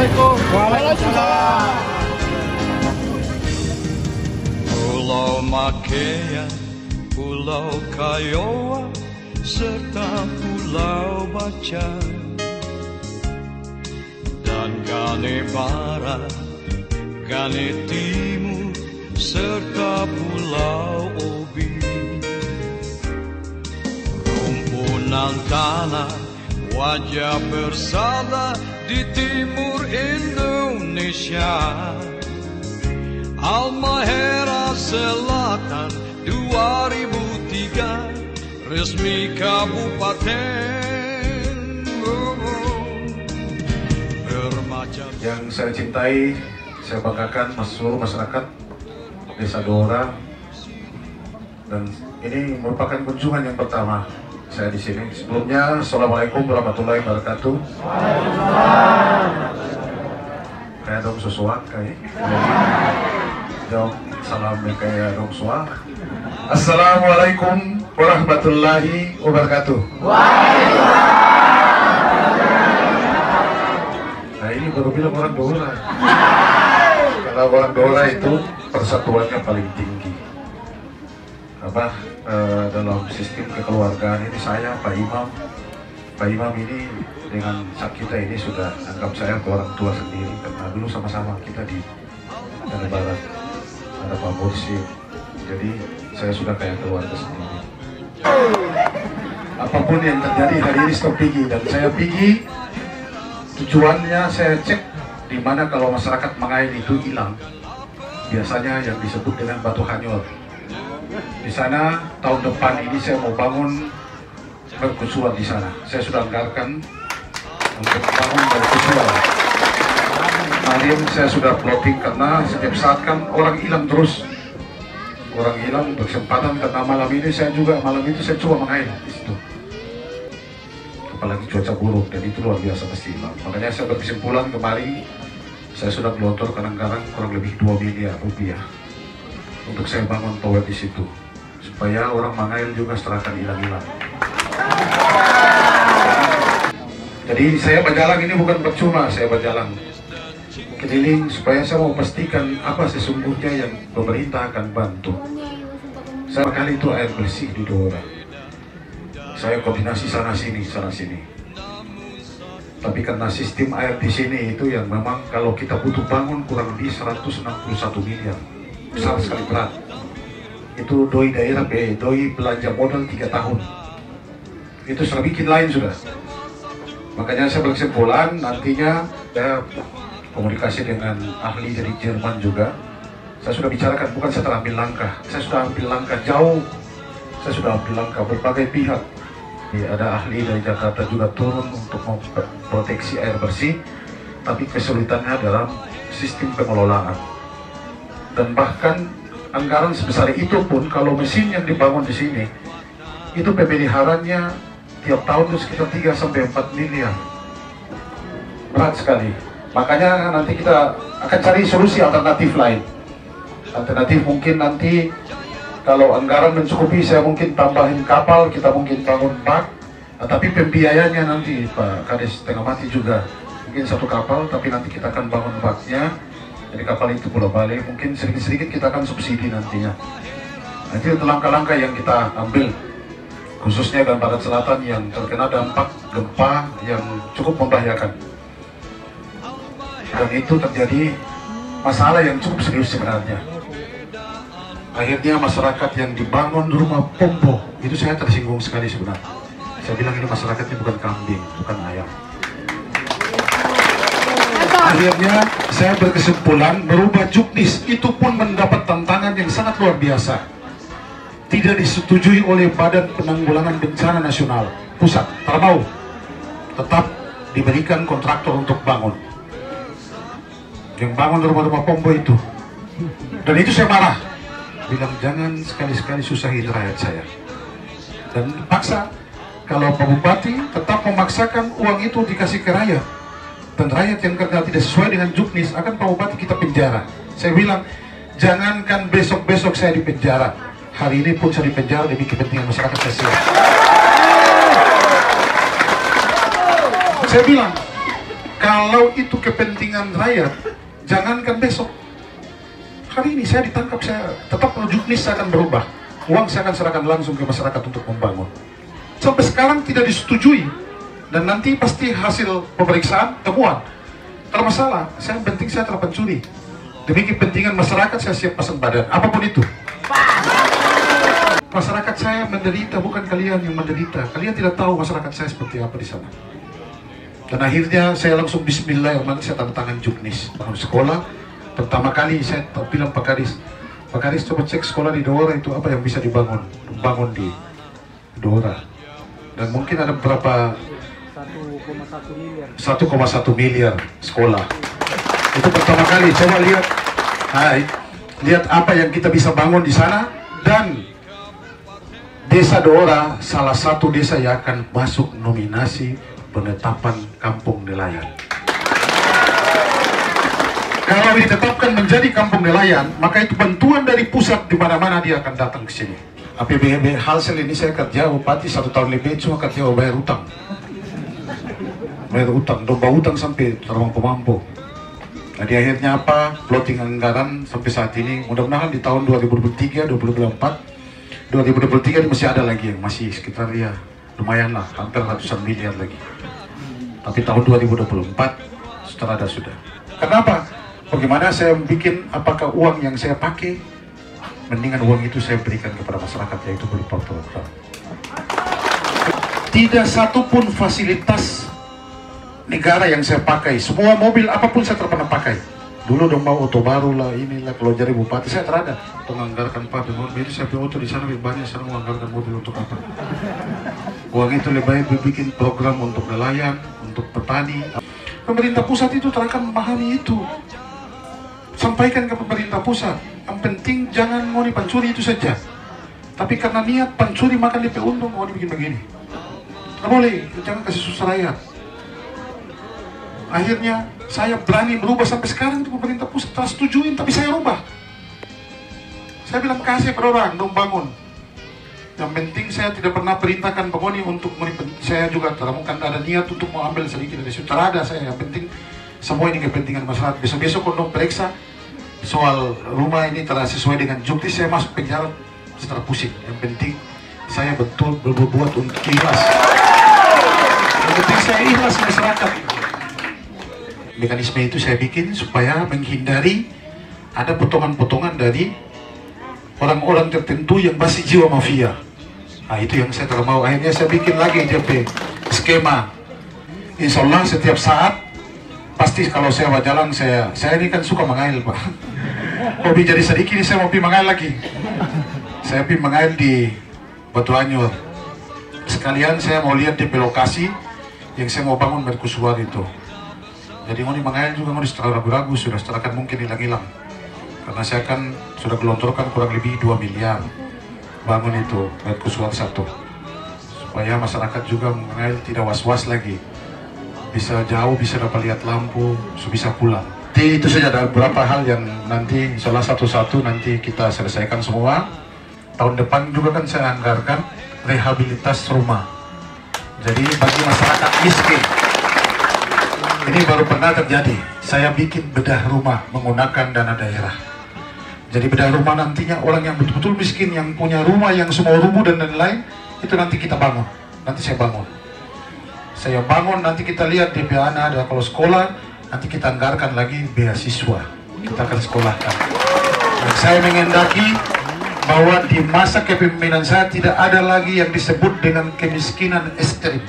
Assalamualaikum. Waalaikumsalam. Pulau Makea, Pulau Kayoa, serta Pulau Baca, dan Gane Barat, Gane Timur, serta Pulau Obi. Rumpunan tanah, wajah bersama di timur Indonesia. Halmahera Selatan 2003 resmi kabupaten bermacam. Yang saya cintai, saya banggakan seluruh masyarakat Desa Dora, dan ini merupakan kunjungan yang pertama saya di sini. Sebelumnya, Assalamualaikum warahmatullahi wabarakatuh. Kayak dong sesuatu kayak. Jawab salam kayak dong suara. Assalamualaikum warahmatullahi wabarakatuh. Nah ini baru bilang orang Dora. Karena orang Dora itu persatuannya paling tinggi. Dalam sistem kekeluargaan ini saya Pak Imam ini dengan kita ini sudah anggap saya orang tua sendiri, karena dulu sama-sama kita di Tanah Barat. Ada Pak Mursyid, jadi saya sudah kayak keluarga sendiri. Apapun yang terjadi hari ini stop pergi, dan saya pergi tujuannya saya cek di mana kalau masyarakat Mangain itu hilang, biasanya yang disebut dengan Batu Hanyol. Di sana tahun depan ini saya mau bangun mercusuar di sana. Saya sudah anggarkan untuk bangun mercusuar. Kemarin saya sudah plotting, karena setiap saat kan orang hilang terus. Orang hilang berkesempatan, karena malam ini saya juga, malam itu saya coba mengain di situ. Apalagi cuaca buruk, dan itu luar biasa pasti hilang. Makanya saya berkesimpulan kemarin, saya sudah gelontorkan anggaran kurang lebih 2 miliar rupiah untuk saya bangun tower di situ, supaya orang Mangail juga setelah akan hilang-hilang. Jadi saya berjalan ini bukan percuma, saya berjalan keliling supaya saya mau pastikan apa sesungguhnya yang pemerintah akan bantu. Saya kali itu air bersih di Dora. Saya koordinasi sana sini. Tapi karena sistem air di sini itu yang memang kalau kita butuh bangun kurang lebih 161 miliar. Besar sekali berat. Itu doi daerah doi belanja modal 3 tahun. Itu sudah bikin lain sudah. Makanya saya berkesimpulan nantinya saya komunikasi dengan ahli dari Jerman juga. Saya sudah bicarakan, bukan saya terambil langkah, saya sudah ambil langkah jauh. Saya sudah ambil langkah berbagai pihak. Ada ahli dari Jakarta juga turun untuk memproteksi air bersih, tapi kesulitannya dalam sistem pengelolaan. Dan bahkan anggaran sebesar itu pun kalau mesin yang dibangun di sini itu pemeliharaannya tiap tahun itu sekitar 3-4 miliar. Berat sekali. Makanya nanti kita akan cari solusi alternatif lain. Alternatif mungkin nanti kalau anggaran mencukupi, saya mungkin tambahin kapal, kita mungkin bangun bak. Tapi pembiayanya nanti Pak Kades Tengah Mati juga mungkin 1 kapal, tapi nanti kita akan bangun baknya. Jadi kapal itu pulau balik, mungkin sedikit-sedikit kita akan subsidi nantinya. Nanti itu langkah-langkah yang kita ambil, khususnya dan Barat Selatan yang terkena dampak gempa yang cukup membahayakan. Dan itu terjadi masalah yang cukup serius sebenarnya. Akhirnya masyarakat yang dibangun rumah Pombo, itu saya tersinggung sekali sebenarnya. Saya bilang ini masyarakatnya bukan kambing, bukan ayam. Akhirnya saya berkesimpulan merubah juknis, itu pun mendapat tantangan yang sangat luar biasa. Tidak disetujui oleh Badan Penanggulangan Bencana Nasional Pusat, tak mau. Tetap diberikan kontraktor untuk bangun. Yang bangun rumah-rumah Pombo itu. Dan itu saya marah. Bilang jangan sekali-sekali susahin rakyat saya. Dan paksa, kalau Pak Bupati tetap memaksakan uang itu dikasih ke rakyat. Dan rakyat yang kerja tidak sesuai dengan juknis, akan Pak Bupati kita penjara. Saya bilang, jangankan besok-besok saya di penjara, hari ini pun saya di penjara demi kepentingan masyarakat saya. Saya bilang, Kalau itu kepentingan rakyat, jangankan besok. Hari ini saya ditangkap, saya tetap juknis, saya akan berubah. Uang saya akan serahkan langsung ke masyarakat untuk membangun. Sampai sekarang tidak disetujui. Dan nanti pasti hasil pemeriksaan temuan. Termasalah, saya penting saya tidak pencuri. Demi kepentingan masyarakat saya siap pasang badan, apapun itu. Masyarakat saya menderita, bukan kalian yang menderita. Kalian tidak tahu masyarakat saya seperti apa di sana. Dan akhirnya saya langsung bismillahirrahmanirrahim, saya tanda tangan juknis. Bangun sekolah, pertama kali saya bilang Pak Kadis, Pak Kadis coba cek sekolah di Dora itu apa yang bisa dibangun di Dora. Dan mungkin ada berapa 1,1 miliar sekolah. Itu pertama kali, coba lihat apa yang kita bisa bangun di sana. Dan Desa Dora salah satu desa yang akan masuk nominasi penetapan kampung nelayan. Kalau ditetapkan menjadi kampung nelayan, maka itu bantuan dari pusat di mana-mana dia akan datang ke sini. APBD Halsel ini saya kerja bupati 1 tahun lebih, cuma kerja bayar utang. Bayar utang, domba utang sampai termampu-mampu. Jadi akhirnya apa? Plotting anggaran sampai saat ini, mudah-mudahan di tahun 2023, 2024, 2023 ini masih ada lagi yang masih sekitar ya lumayan lah, hampir ratusan miliar lagi. Tapi tahun 2024 sudah. Kenapa? Bagaimana saya bikin, apakah uang yang saya pakai, mendingan uang itu saya berikan kepada masyarakat, yaitu berupa program. Tidak satupun fasilitas negara yang saya pakai, semua mobil apapun saya pernah pakai. Dulu dong mau oto baru lah, inilah kalau jadi bupati saya terada menganggarkan Pak mobil, saya punya oto di sana lebih banyak, saya menganggarkan mobil untuk apa? Uang itu lebih baik bikin program untuk nelayan, untuk petani. Pemerintah pusat itu akan memahami itu. Sampaikan ke pemerintah pusat. Yang penting jangan mau pencuri itu saja. Tapi karena niat pencuri makan DP untung, mau dibikin begini. Tidak boleh, jangan kasih susah rakyat. Akhirnya saya berani berubah sampai sekarang itu pemerintah pusat telah setujuin, tapi saya rubah. Saya bilang kasih per orang dong bangun. Yang penting saya tidak pernah perintahkan penghuni untuk saya juga bukan ada niat untuk mau ambil sedikit dari situ. Ada saya, yang penting semua ini kepentingan masyarakat. Besok-besok kalau periksa soal rumah ini tidak sesuai dengan juknis, saya masuk penjara setelah pusing. Yang penting saya betul berbuat untuk ikhlas. Yang penting saya ikhlas masyarakat. Mekanisme itu saya bikin supaya menghindari ada potongan-potongan dari orang-orang tertentu yang masih jiwa mafia. Nah itu yang saya tidak mau. Akhirnya saya bikin lagi JP skema. Insya Allah setiap saat pasti kalau saya berjalan, saya ini kan suka mengail Pak. Hobi jadi sedikit ini saya mau pergi mengail lagi. Saya pergi mengail di Batu Anjur. Sekalian saya mau lihat di lokasi yang saya mau bangun mercusuar itu. Jadi mau mengail juga mau setelah ragu-ragu, sudah setelah kan mungkin hilang-hilang. Karena saya kan sudah gelontorkan kurang lebih 2 miliar bangun itu mercusuar 1. Supaya masyarakat juga mengail tidak was-was lagi. Bisa jauh, bisa dapat lihat lampu, bisa pulang. Jadi itu saja, ada beberapa hal yang nanti salah satu-satu nanti kita selesaikan semua. Tahun depan juga kan saya anggarkan rehabilitas rumah. Jadi bagi masyarakat miskin. Ini baru pernah terjadi. Saya bikin bedah rumah menggunakan dana daerah. Jadi bedah rumah nantinya orang yang betul-betul miskin, yang punya rumah yang semua rubuh dan lain-lain, itu nanti kita bangun. Nanti saya bangun. Saya bangun, nanti kita lihat di anak ada kalau sekolah, nanti kita anggarkan lagi beasiswa. Kita akan sekolahkan. Dan saya mengendaki bahwa di masa kepemimpinan saya tidak ada lagi yang disebut dengan kemiskinan ekstrim.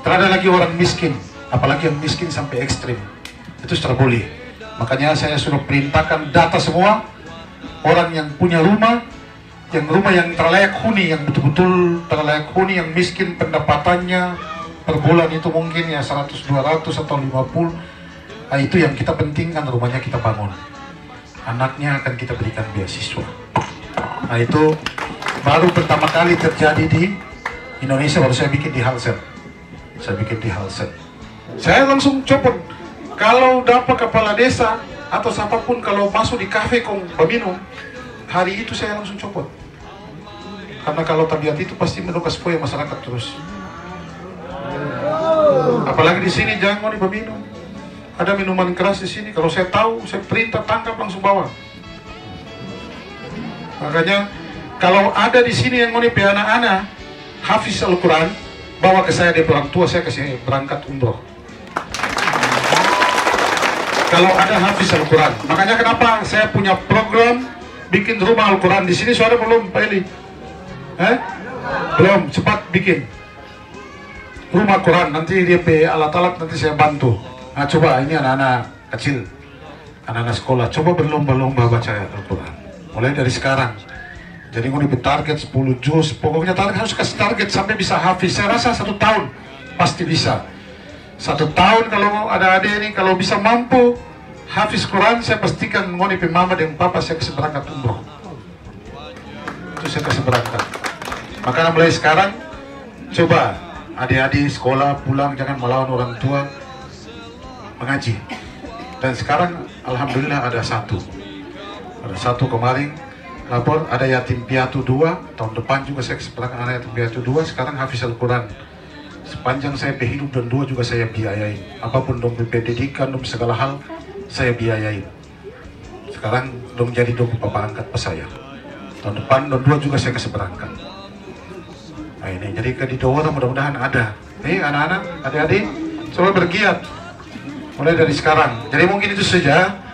Tidak ada lagi orang miskin. Apalagi yang miskin sampai ekstrim, itu sudah boleh. Makanya saya sudah perintahkan data semua orang yang punya rumah yang terlayak huni, yang betul-betul terlayak huni, yang miskin pendapatannya per bulan itu mungkin ya 100, 200 atau 50. Nah, itu yang kita pentingkan, rumahnya kita bangun. Anaknya akan kita berikan beasiswa. Nah itu baru pertama kali terjadi di Indonesia, baru saya bikin di Halsel. Saya bikin di Halsel. Saya langsung copot. Kalau dapat kepala desa atau siapapun kalau masuk di kafe kong berminum, hari itu saya langsung copot. Karena kalau tabiat itu pasti menukas poin masyarakat terus. Apalagi di sini jangan ngoni peminum. Ada minuman keras di sini. Kalau saya tahu, saya perintah tangkap langsung bawa. Makanya kalau ada di sini yang ngoni anak-anak hafiz Al-Quran, bawa ke saya dia orang tua, saya kasih berangkat umroh. Kalau ada hafiz Al-Quran, makanya kenapa saya punya program bikin rumah Al-Quran di sini. Suara belum, Pak Eli? Belum, cepat bikin rumah Quran. Nanti dia alat-alat nanti saya bantu. Nah coba ini anak-anak kecil, anak-anak sekolah, coba berlomba-lomba baca Al-Quran. Mulai dari sekarang. Jadi mau target 10 juz, pokoknya harus kasih target sampai bisa hafiz. Saya rasa 1 tahun pasti bisa. 1 tahun kalau ada adik ini, kalau bisa mampu hafiz Quran, saya pastikan ngoni mama dan papa saya kasih berangkat umroh. Itu saya kasih berangkat. Makanya mulai sekarang, coba adik-adik sekolah pulang jangan melawan orang tua, mengaji. Dan sekarang alhamdulillah ada satu kemarin lapor, ada yatim piatu 2, tahun depan juga saya kesempatan anak yatim piatu 2, sekarang hafiz Al-Quran. Sepanjang saya berhidup dan 2 juga saya biayain, apapun dong pendidikan, dong segala hal saya biayain. Sekarang dong jadi dong papa angkat pas saya. Tahun depan dong 2 juga saya kasih berangkat. Nah ini jadi ke di Dora mudah-mudahan ada. Nih anak-anak, adik-adik, coba bergiat mulai dari sekarang. Jadi mungkin itu saja.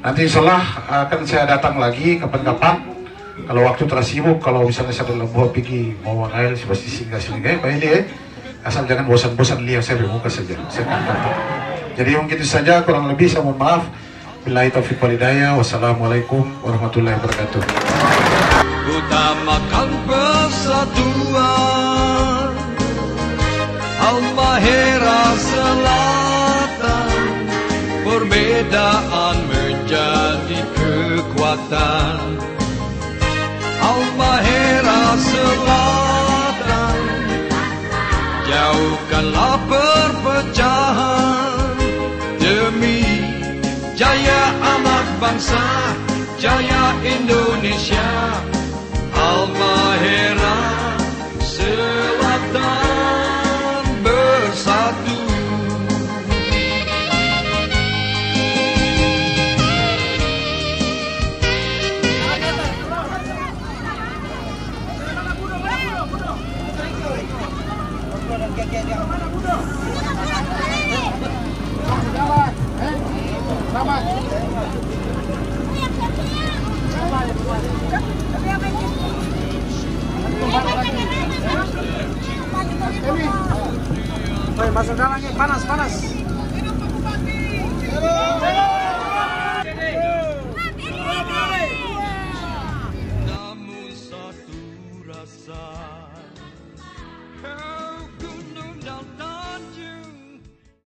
Nanti insyaallah akan saya datang lagi kapan-kapan. Kalau waktu tersibuk, kalau misalnya saya dalam buah pergi mau air, saya pasti singgah-singgah. Pak ini asal jangan bosan-bosan lihat saya bermuka saja. Jadi mungkin itu saja, kurang lebih saya mohon maaf. Billahi taufiq wal hidayah. Wassalamualaikum warahmatullahi wabarakatuh. Utamakan persatuan Halmahera Selatan, perbedaan menjadi kekuatan. Halmahera Selatan, jauhkanlah perpecahan demi jaya anak bangsa, jaya Indonesia. Halmahera Selatan bersatu. Masuk dalam, panas.